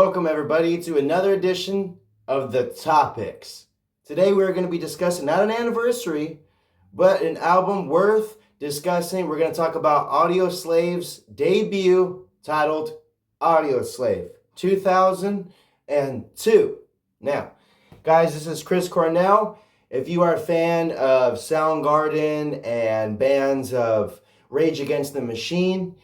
Welcome everybody to another edition of The Topics. Today we're going to be discussing not an anniversary, but an album worth discussing. We're going to talk about Audioslave's debut titled Audioslave 2002. Now, guys, this is Chris Cornell. If you are a fan of Soundgarden and bands of Rage Against the Machine,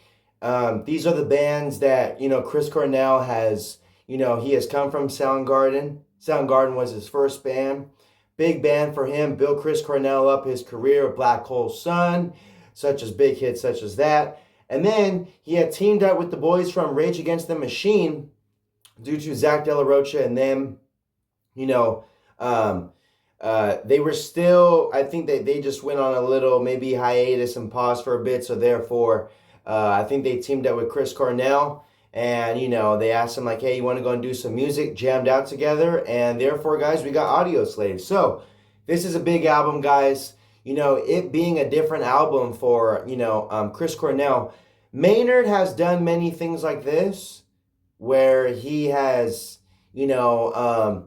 these are the bands that, Chris Cornell has, he has come from Soundgarden. Soundgarden was his first band. Big band for him. Built Chris Cornell up his career with Black Hole Sun, such as big hits such as that. And then he had teamed up with the boys from Rage Against the Machine due to Zach De La Rocha and them, they were still, I think they just went on a little maybe hiatus and paused for a bit. So therefore, I think they teamed up with Chris Cornell and, they asked him like, hey, you want to go and do some music, jammed out together. And therefore, guys, we got Audioslave. So this is a big album, guys. It being a different album for, Chris Cornell. Maynard has done many things like this where he has, veered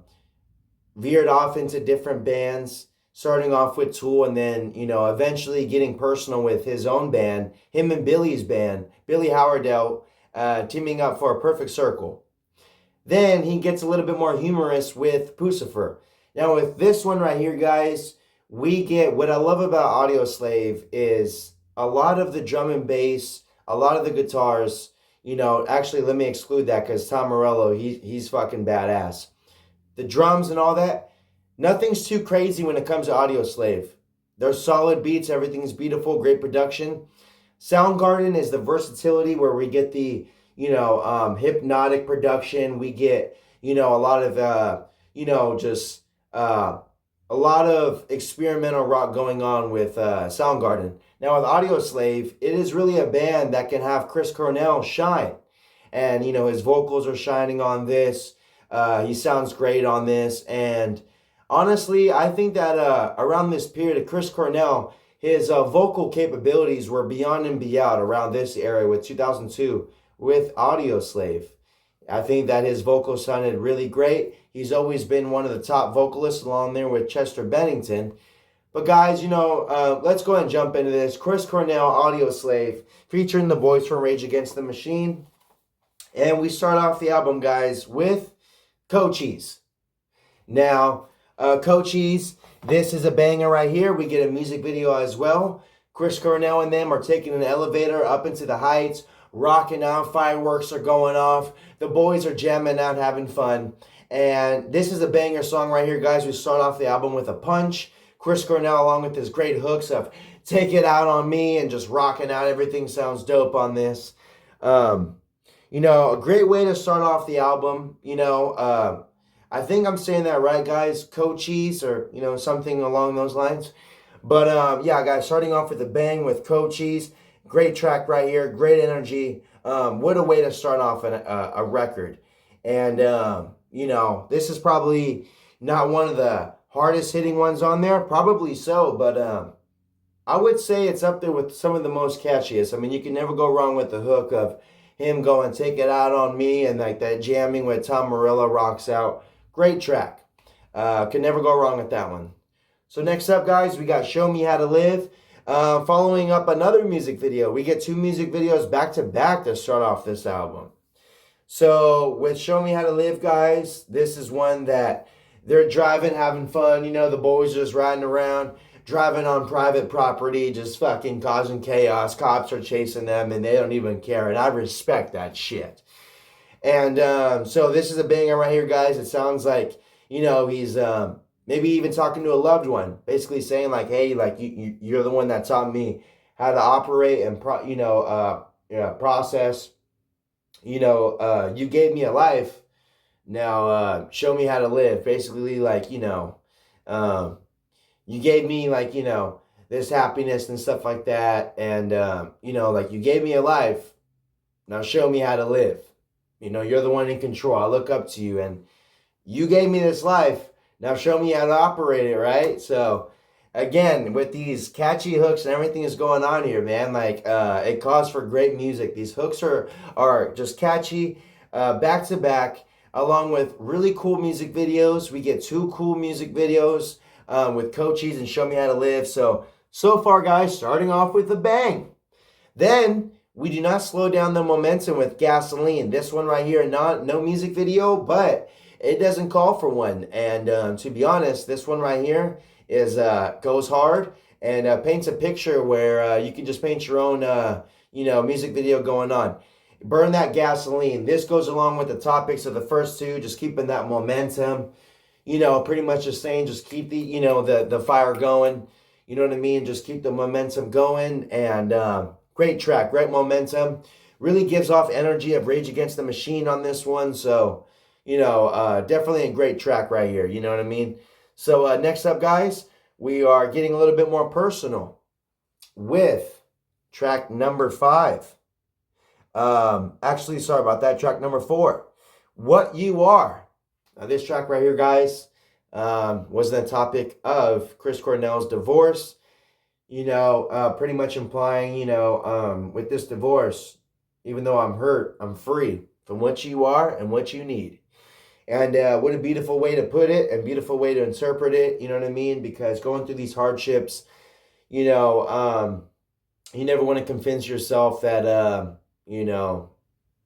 off into different bands, starting off with Tool and then, eventually getting personal with his own band, him and Billy's band, Billy Howardell, teaming up for A Perfect Circle. Then he gets a little bit more humorous with Pucifer. Now with this one right here, guys, we get, what I love about Audioslave is a lot of the drum and bass, a lot of the guitars, actually let me exclude that because Tom Morello, he's fucking badass. The drums and all that, nothing's too crazy when it comes to Audioslave. They're solid beats, everything's beautiful, great production. Soundgarden is the versatility where we get the, hypnotic production. We get, a lot of, a lot of experimental rock going on with Soundgarden. Now with Audioslave, it is really a band that can have Chris Cornell shine. And, his vocals are shining on this. He sounds great on this. And honestly, I think that around this period of Chris Cornell, his vocal capabilities were beyond and beyond around this area with 2002 with Audioslave. I think that his vocals sounded really great. He's always been one of the top vocalists along there with Chester Bennington. But guys, let's go ahead and jump into this. Chris Cornell, Audioslave, featuring the boys from Rage Against the Machine. And we start off the album, guys, with Cochise. Now, Cochise, this is a banger right here. We get a music video as well. Chris Cornell and them are taking an elevator up into the heights, rocking out, fireworks are going off. The boys are jamming out, having fun. And this is a banger song right here, guys. We start off the album with a punch. Chris Cornell along with his great hooks of Take It Out on Me and just rocking out. Everything sounds dope on this. A great way to start off the album. I think I'm saying that right, guys. Cochise or, something along those lines. But, yeah, guys, starting off with a bang with Cochise. Great track right here. Great energy. What a way to start off a record. And, this is probably not one of the hardest hitting ones on there. Probably so, but I would say it's up there with some of the most catchiest. I mean, you can never go wrong with the hook of him going Take It Out on Me and like that jamming with Tom Morello rocks out. Great track. Can never go wrong with that one. So next up, guys, we got Show Me How to Live. Following up another music video. We get two music videos back to back to start off this album. So with Show Me How to Live, guys, this is one that they're driving, having fun. The boys just riding around, driving on private property, just fucking causing chaos. Cops are chasing them and they don't even care. And I respect that shit. And so this is a banger right here, guys. It sounds like, he's maybe even talking to a loved one, basically saying like, hey, like you're the one that taught me how to operate and process. You gave me a life. Now show me how to live. Basically, like, you gave me like, this happiness and stuff like that. And, like you gave me a life. Now show me how to live. You're the one in control. I look up to you and you gave me this life. Now show me how to operate it, right? So again, with these catchy hooks and everything is going on here, man, like it calls for great music. These hooks are just catchy, back to back. along with really cool music videos. We get 2 cool music videos with Coaches and Show Me How to Live. So far, guys, starting off with a bang. Then we do not slow down the momentum with Gasoline. This one right here, no music video, but it doesn't call for one. And to be honest, this one right here is goes hard and paints a picture where you can just paint your own music video going on. Burn That Gasoline. This goes along with the topics of the first 2, just keeping that momentum. Pretty much just saying, just keep the fire going. You know what I mean? Just keep the momentum going. And great track, great momentum. Really gives off energy of Rage Against the Machine on this one. So, definitely a great track right here. You know what I mean? So next up, guys, we are getting a little bit more personal with track number 5. Actually, sorry about that. Track number 4, What You Are. Now, this track right here, guys, was the topic of Chris Cornell's divorce. Pretty much implying, with this divorce, even though I'm hurt, I'm free from what you are and what you need. And what a beautiful way to put it and beautiful way to interpret it. You know what I mean? Because going through these hardships, you never want to convince yourself that,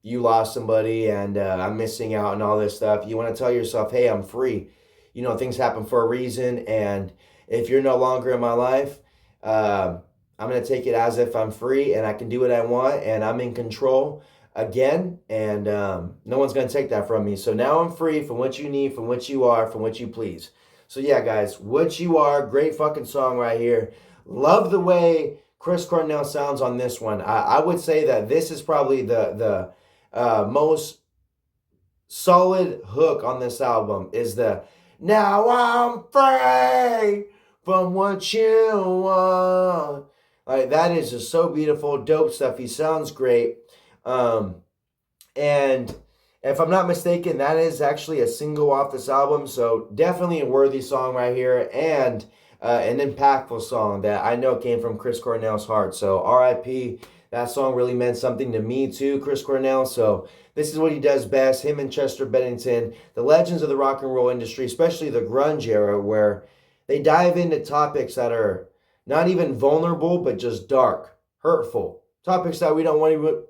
you lost somebody and I'm missing out and all this stuff. You want to tell yourself, hey, I'm free. Things happen for a reason. And if you're no longer in my life, I'm going to take it as if I'm free and I can do what I want and I'm in control again. And no one's going to take that from me. So now I'm free from what you need, from what you are, from what you please. So yeah, guys, What You Are, great fucking song right here. Love the way Chris Cornell sounds on this one. I would say that this is probably the most solid hook on this album is the now I'm free from what you want. Like, that is just so beautiful, dope stuff. He sounds great. And if I'm not mistaken, that is actually a single off this album. So definitely a worthy song right here and an impactful song that I know came from Chris Cornell's heart. So R.I.P. That song really meant something to me too, Chris Cornell. So this is what he does best. Him and Chester Bennington, the legends of the rock and roll industry, especially the grunge era, where they dive into topics that are not even vulnerable, but just dark, hurtful. Topics that we don't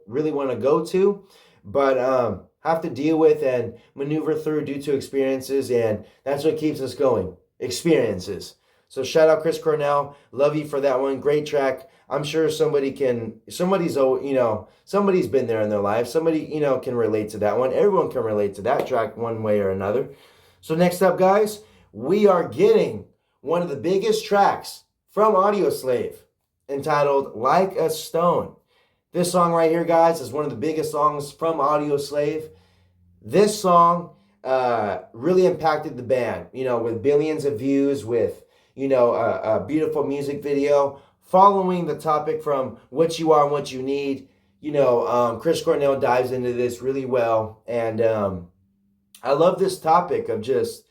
really want to go to, but have to deal with and maneuver through due to experiences. And that's what keeps us going, experiences. So shout out Chris Cornell. Love you for that one. Great track. I'm sure somebody's been there in their life. Somebody, can relate to that one. Everyone can relate to that track one way or another. So next up, guys, we are getting one of the biggest tracks from Audioslave entitled Like a Stone. This song right here, guys, is one of the biggest songs from Audioslave. This song really impacted the band, with billions of views, with, a beautiful music video, following the topic from What You Are and What You Need. Chris Cornell dives into this really well. And I love this topic of just,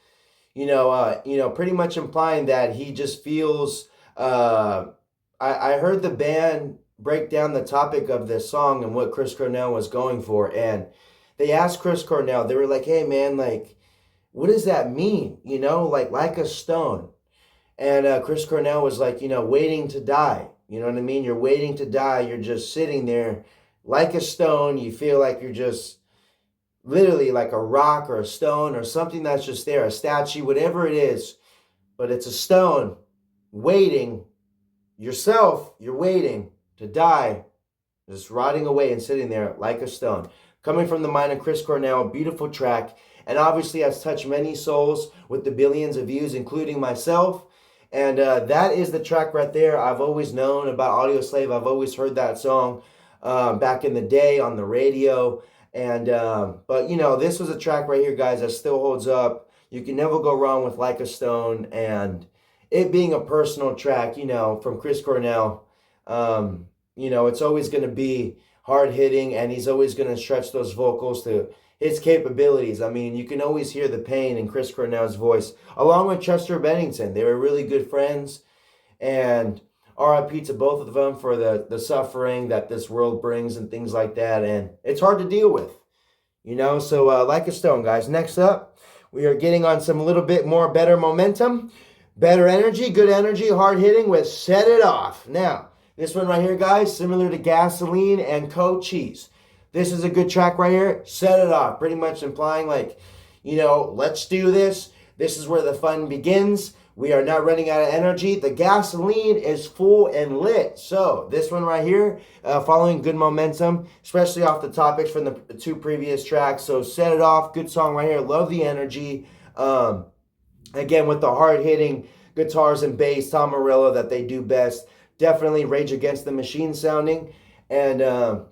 pretty much implying that he just feels, I heard the band break down the topic of this song and what Chris Cornell was going for. And they asked Chris Cornell, they were like, hey man, like, what does that mean? Like a stone. And Chris Cornell was like, waiting to die. You know what I mean? You're waiting to die. You're just sitting there like a stone. You feel like you're just literally like a rock or a stone or something that's just there, a statue, whatever it is. But it's a stone waiting. You're waiting to die, just rotting away and sitting there like a stone. Coming from the mind of Chris Cornell, beautiful track. And obviously has touched many souls with the billions of views, including myself. And that is the track right there. I've always known about Audioslave. I've always heard that song back in the day on the radio. And but this was a track right here, guys, that still holds up. You can never go wrong with Like a Stone, and it being a personal track, from Chris Cornell. It's always going to be hard hitting, and he's always going to stretch those vocals to his capabilities. I mean, you can always hear the pain in Chris Cornell's voice, along with Chester Bennington. They were really good friends, and RIP to both of them for the suffering that this world brings and things like that. And it's hard to deal with. You know, so like a stone, guys. Next up, we are getting on some little bit more better momentum, better energy, good energy, hard hitting with Set It Off. Now, this one right here, guys, similar to Gasoline and Cochise. This is a good track right here. Set It Off, pretty much implying like, you know, let's do this. This is where the fun begins. We are not running out of energy. The gasoline is full and lit. So this one right here, following good momentum, especially off the topics from the two previous tracks. So Set It Off, good song right here. Love the energy. Again, with the hard-hitting guitars and bass, Tom Morello, that they do best. Definitely Rage Against the Machine sounding. And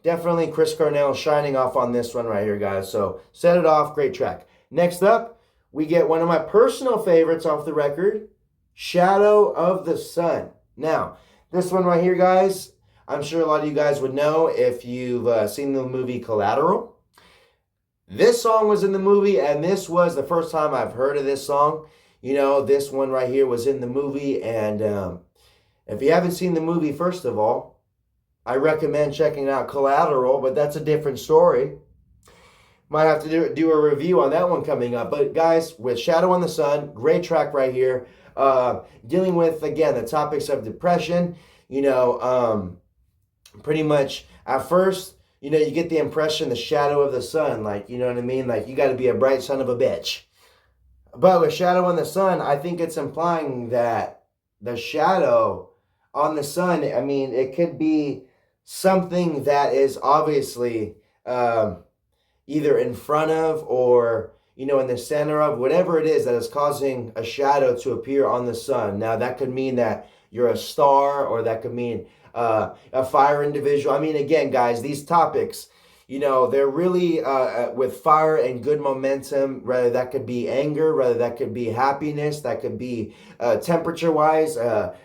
definitely Chris Cornell shining off on this one right here, guys. So Set It Off, great track. Next up, we get one of my personal favorites off the record, Shadow of the Sun. Now, this one right here, guys, I'm sure a lot of you guys would know if you've seen the movie Collateral. This song was in the movie, and this was the first time I've heard of this song. You know, this one right here was in the movie, and if you haven't seen the movie, first of all, I recommend checking out Collateral, but that's a different story. Might have to do a review on that one coming up. But guys, with Shadow on the Sun, great track right here. Dealing with, again, the topics of depression. You know, pretty much at first, you know, you get the impression the shadow of the sun. Like, you know what I mean? Like, you got to be a bright son of a bitch. But with Shadow on the Sun, I think it's implying that the shadow on the sun, I mean, it could be something that is obviously either in front of or, you know, in the center of, whatever it is that is causing a shadow to appear on the sun. Now, that could mean that you're a star, or that could mean a fire individual. I mean, again, guys, these topics, you know, they're really with fire and good momentum. Whether that could be anger, whether that could be happiness, that could be temperature-wise,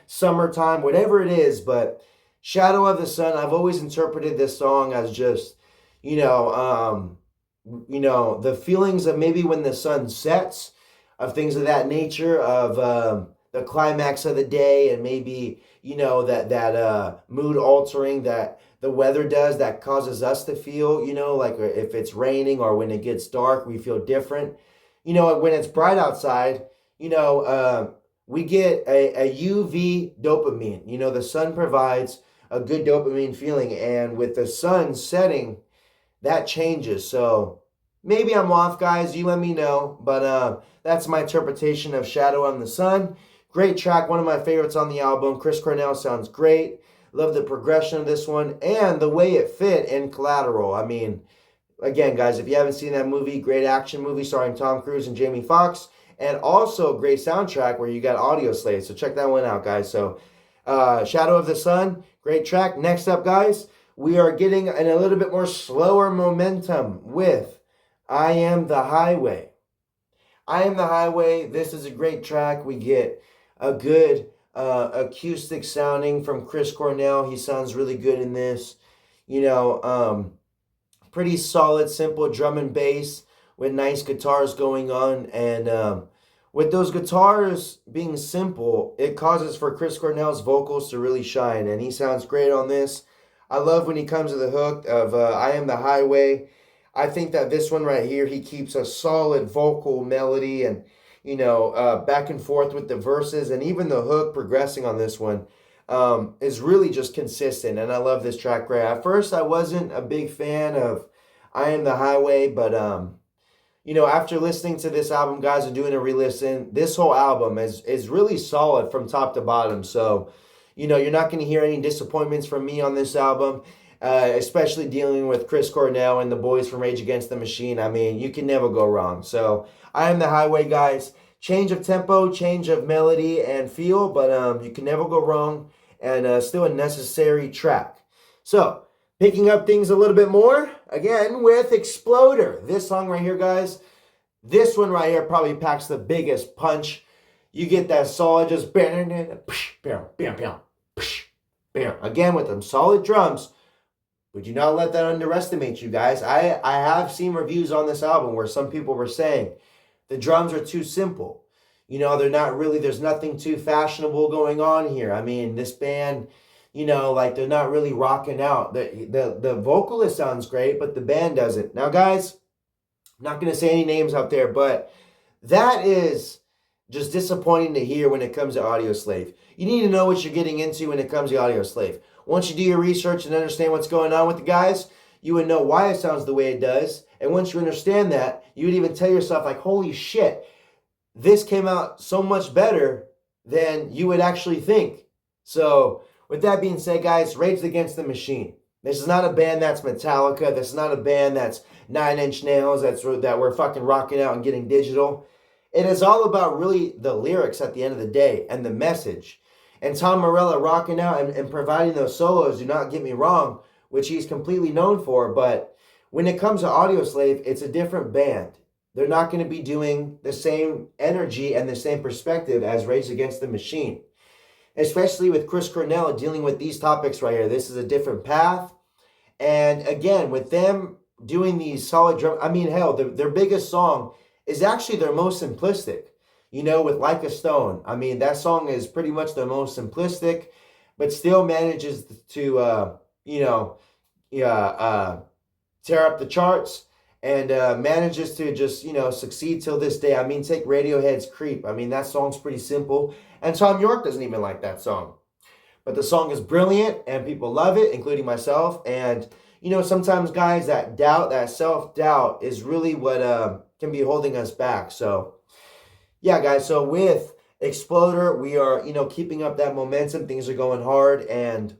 summertime, whatever it is. But Shadow of the Sun, I've always interpreted this song as just, you know, the feelings of maybe when the sun sets, of things of that nature, of the climax of the day, and maybe, you know, that mood altering that the weather does, that causes us to feel, you know, like if it's raining or when it gets dark, we feel different. You know, when it's bright outside, you know, we get a UV dopamine. You know, the sun provides a good dopamine feeling, and with the sun setting, that changes. So maybe I'm off, guys. You let me know. But that's my interpretation of Shadow on the Sun. Great track. One of my favorites on the album. Chris Cornell sounds great. Love the progression of this one and the way it fit in Collateral. I mean, again, guys, if you haven't seen that movie, great action movie starring Tom Cruise and Jamie Foxx. And also a great soundtrack where you got Audioslave. So check that one out, guys. So Shadow of the Sun, great track. Next up, guys, we are getting in a little bit more slower momentum with I Am the Highway. I Am the Highway. This is a great track. We get a good acoustic sounding from Chris Cornell. He sounds really good in this. You know, pretty solid, simple drum and bass with nice guitars going on. And with those guitars being simple, it causes for Chris Cornell's vocals to really shine. And he sounds great on this. I love when he comes to the hook of I Am the Highway. I think that this one right here, he keeps a solid vocal melody and, you know, back and forth with the verses, and even the hook progressing on this one is really just consistent. And I love this track right. At first, I wasn't a big fan of I Am the Highway, but, you know, after listening to this album, guys, and doing a re-listen, this whole album is really solid from top to bottom. So, you know, you're not going to hear any disappointments from me on this album. Especially dealing with Chris Cornell and the boys from Rage Against the Machine. I mean, you can never go wrong. So, I Am the Highway, guys. Change of tempo, change of melody and feel, but you can never go wrong. And still a necessary track. So, picking up things a little bit more, again, with Exploder. This song right here, guys. This one right here probably packs the biggest punch. You get that solid just again with them solid drums. But do not let that underestimate you guys. I have seen reviews on this album where some people were saying the drums are too simple. You know, they're not really, there's nothing too fashionable going on here. I mean, this band, you know, like they're not really rocking out. The vocalist sounds great, but the band doesn't. Now, guys, I'm not going to say any names out there, but that is just disappointing to hear when it comes to Audioslave. You need to know what you're getting into when it comes to Audioslave. Once you do your research and understand what's going on with the guys, you would know why it sounds the way it does. And once you understand that, you would even tell yourself, like, holy shit, this came out so much better than you would actually think. So, with that being said, guys, Rage Against the Machine. This is not a band that's Metallica. This is not a band that's Nine Inch Nails that we're fucking rocking out and getting digital. It is all about really the lyrics at the end of the day and the message. And Tom Morello rocking out and providing those solos, do not get me wrong, which he's completely known for. But when it comes to Audioslave, it's a different band. They're not going to be doing the same energy and the same perspective as Rage Against the Machine. Especially with Chris Cornell dealing with these topics right here. This is a different path. And again, with them doing these solid drum, I mean, hell, their biggest song is actually their most simplistic. You know, with Like a Stone. I mean, that song is pretty much the most simplistic, but still manages to, tear up the charts and manages to just, succeed till this day. I mean, take Radiohead's Creep. I mean, that song's pretty simple. And Tom York doesn't even like that song. But the song is brilliant and people love it, including myself. And, sometimes, guys, that doubt, that self-doubt is really what can be holding us back. So, yeah, guys, so with Exploder, we are, keeping up that momentum. Things are going hard. And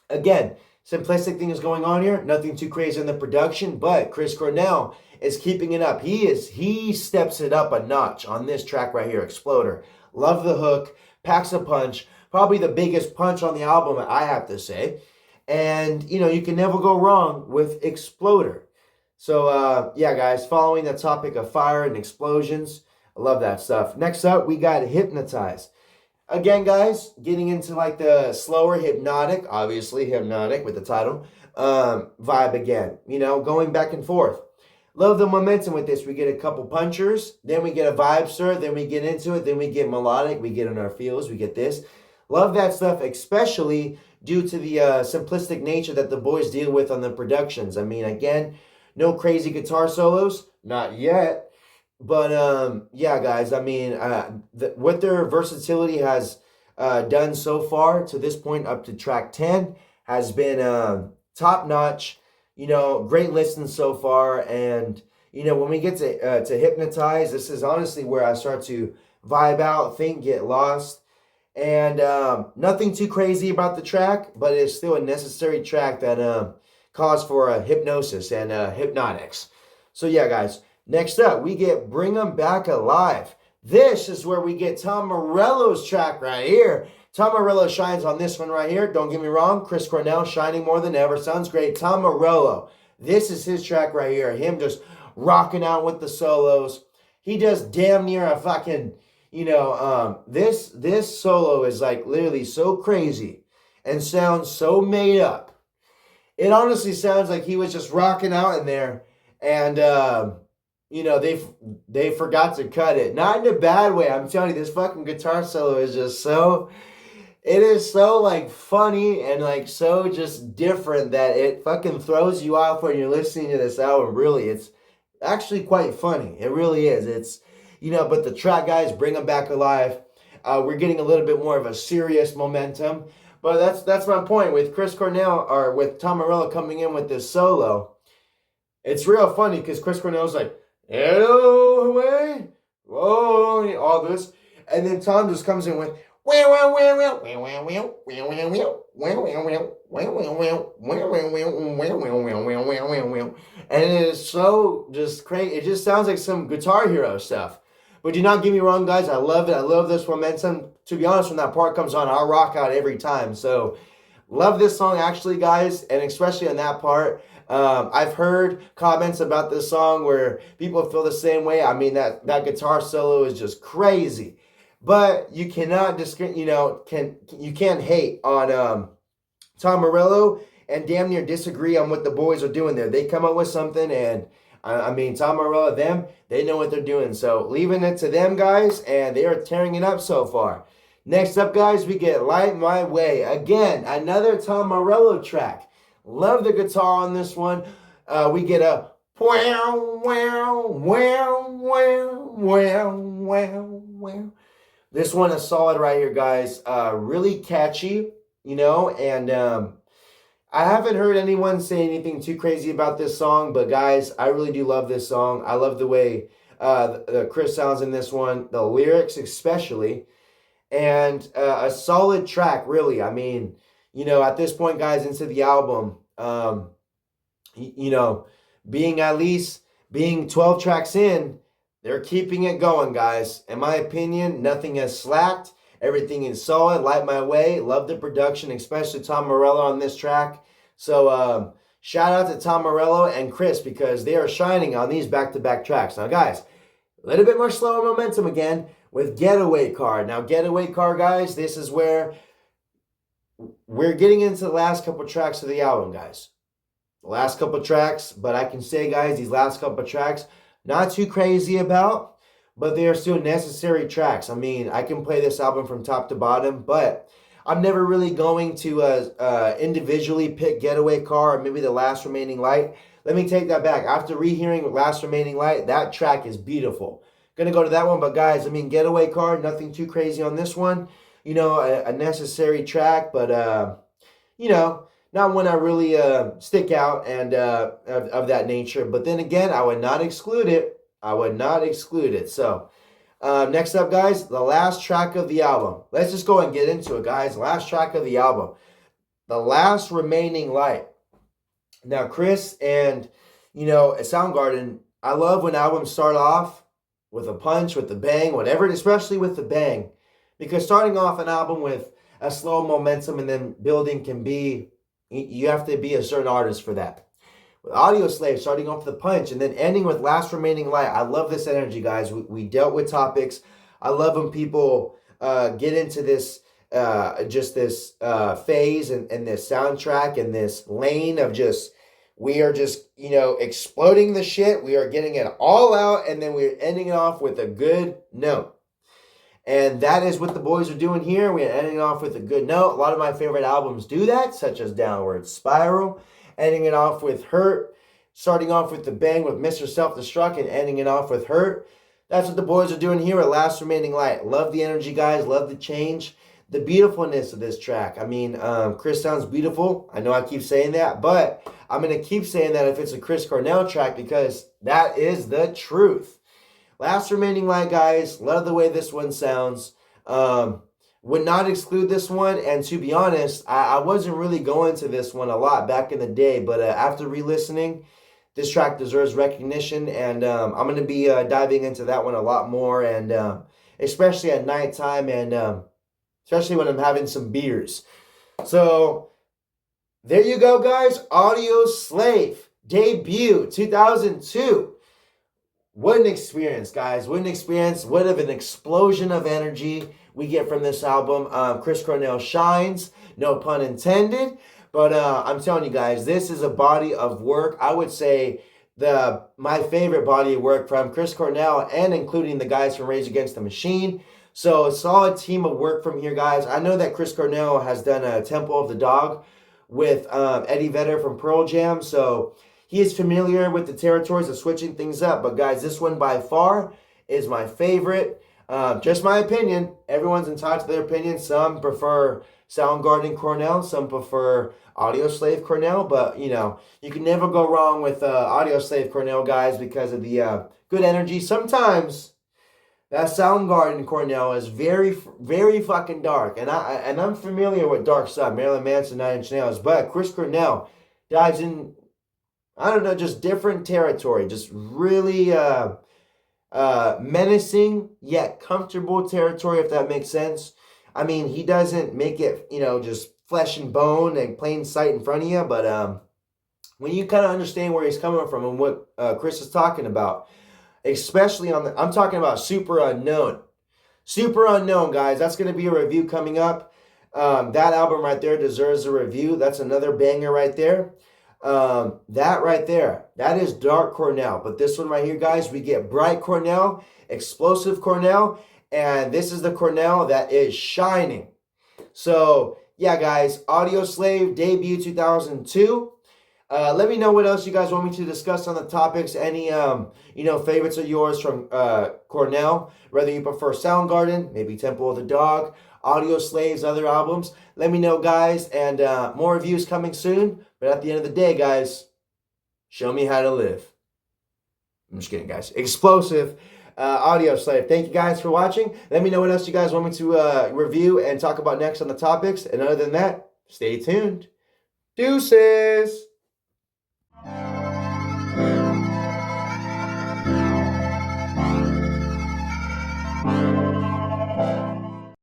again, simplistic thing is going on here. Nothing too crazy in the production, but Chris Cornell is keeping it up. He steps it up a notch on this track right here, Exploder. Love the hook, packs a punch. Probably the biggest punch on the album, I have to say. And, you can never go wrong with Exploder. So, yeah, guys, following the topic of fire and explosions, I love that stuff. Next up, we got Hypnotize. Again, guys, getting into like the slower hypnotic, obviously hypnotic with the title, vibe again. Going back and forth. Love the momentum with this. We get a couple punchers, then we get a vibe stir, then we get into it, then we get melodic, we get in our feels, we get this. Love that stuff, especially due to the simplistic nature that the boys deal with on the productions. I mean, again, no crazy guitar solos, not yet. But, yeah, guys, I mean, what their versatility has done so far to this point up to track 10 has been top-notch. Great listens so far. And, when we get to Hypnotize, this is honestly where I start to vibe out, think, get lost. And nothing too crazy about the track, but it's still a necessary track that calls for a hypnosis and hypnotics. So, yeah, guys. Next up, we get Bring 'Em Back Alive. This is where we get Tom Morello's track right here. Tom Morello shines on this one right here. Don't get me wrong. Chris Cornell shining more than ever. Sounds great. Tom Morello. This is his track right here. Him just rocking out with the solos. He does damn near a fucking, this solo is like literally so crazy and sounds so made up. It honestly sounds like he was just rocking out in there and, they forgot to cut it. Not in a bad way. I'm telling you, this fucking guitar solo is just it is so like funny and like so just different that it fucking throws you off when you're listening to this album. Really, it's actually quite funny. It really is. It's, but the track, guys, Bring 'Em Back Alive. We're getting a little bit more of a serious momentum. But that's my point with Chris Cornell or with Tom Morello coming in with this solo. It's real funny because Chris Cornell's like, hello, way, whoa, all this. And then Tom just comes in with, and it is so just crazy. It just sounds like some Guitar Hero stuff. But do not get me wrong, guys. I love it. I love this momentum. To be honest, when that part comes on, I'll rock out every time. So, love this song, actually, guys. And especially on that part. I've heard comments about this song where people feel the same way. I mean, that guitar solo is just crazy. But you cannot you can't hate on Tom Morello and damn near disagree on what the boys are doing there. They come up with something, and I mean, Tom Morello, they know what they're doing. So leaving it to them, guys, and they are tearing it up so far. Next up, guys, we get Light My Way. Again, another Tom Morello track. Love the guitar on this one. We get a Wow, wow, wow, wow, wow, wow, wow. This one is solid right here, guys. Really catchy, and I haven't heard anyone say anything too crazy about this song, but guys, I really do love this song. I love the way the Chris sounds in this one, the lyrics especially, and a solid track, really. I mean, at this point, guys, into the album, you know, being at least being 12 tracks in, they're keeping it going, guys. In my opinion, nothing has slacked. Everything is solid. Light My Way. Love the production, especially Tom Morello on this track. So shout out to Tom Morello and Chris because they are shining on these back-to-back tracks. Now, guys, a little bit more slower momentum again with Getaway Car. Now, Getaway Car, guys, this is where we're getting into the last couple tracks of the album, guys. The last couple tracks, but I can say, guys, these last couple tracks, not too crazy about, but they are still necessary tracks. I mean, I can play this album from top to bottom, but I'm never really going to individually pick Getaway Car or maybe The Last Remaining Light. Let me take that back. After rehearing Last Remaining Light, that track is beautiful. Gonna go to that one, but guys, I mean, Getaway Car, nothing too crazy on this one. A necessary track, but not one I really stick out and of that nature. But then again, I would not exclude it. I would not exclude it. So next up, guys, the last track of the album. Let's just go and get into it, guys. Last track of the album, The Last Remaining Light. Now, Chris and at Soundgarden, I love when albums start off with a punch, with a bang, whatever, especially with the bang, because starting off an album with a slow momentum and then building can be. You have to be a certain artist for that. With Audioslave, starting off with the punch and then ending with Last Remaining Light. I love this energy, guys. We dealt with topics. I love when people get into this, phase and this soundtrack and this lane of we are just, exploding the shit. We are getting it all out and then we're ending it off with a good note. And that is what the boys are doing here. We're ending off with a good note. A lot of my favorite albums do that, such as Downward Spiral. Ending it off with Hurt. Starting off with the bang with Mr. Self-Destruct and ending it off with Hurt. That's what the boys are doing here at Last Remaining Light. Love the energy, guys. Love the change. The beautifulness of this track. I mean, Chris sounds beautiful. I know I keep saying that, but I'm going to keep saying that if it's a Chris Cornell track because that is the truth. Last Remaining Light, guys. Love the way this one sounds. Would not exclude this one. And to be honest, I wasn't really going to this one a lot back in the day. But after re-listening, this track deserves recognition. And I'm going to be diving into that one a lot more. And especially at nighttime and especially when I'm having some beers. So there you go, guys. Audioslave. Debut 2002. What an experience, guys. What an experience. What of an explosion of energy we get from this album. Chris Cornell shines, no pun intended. But I'm telling you guys, this is a body of work. I would say my favorite body of work from Chris Cornell and including the guys from Rage Against the Machine. So a solid team of work from here, guys. I know that Chris Cornell has done a Temple of the Dog with Eddie Vedder from Pearl Jam. So he is familiar with the territories of switching things up. But guys, this one by far is my favorite. Just my opinion. Everyone's entitled to their opinion. Some prefer Soundgarden Cornell. Some prefer Audioslave Cornell. But, you can never go wrong with Audioslave Cornell, guys, because of the good energy. Sometimes that Soundgarden Cornell is very, very fucking dark. And I'm familiar with dark stuff. Marilyn Manson, Nine Inch Nails. But Chris Cornell dives in, I don't know, just different territory. Just really menacing yet comfortable territory, if that makes sense. I mean, he doesn't make it, just flesh and bone and plain sight in front of you. But when you kind of understand where he's coming from and what Chris is talking about, especially I'm talking about Super Unknown. Super Unknown, guys. That's going to be a review coming up. That album right there deserves a review. That's another banger right there. That right there, that is dark Cornell. But this one right here, guys, we get bright Cornell, explosive Cornell, and this is the Cornell that is shining. So, yeah, guys, Audioslave, debut 2002. Let me know what else you guys want me to discuss on the topics. Any favorites of yours from Cornell, whether you prefer Soundgarden, maybe Temple of the Dog, Audioslave's other albums. Let me know, guys, and more reviews coming soon. But at the end of the day, guys, show me how to live. I'm just kidding, guys. Explosive Audioslave. Thank you guys for watching. Let me know what else you guys want me to review and talk about next on the topics. And other than that, stay tuned. Deuces!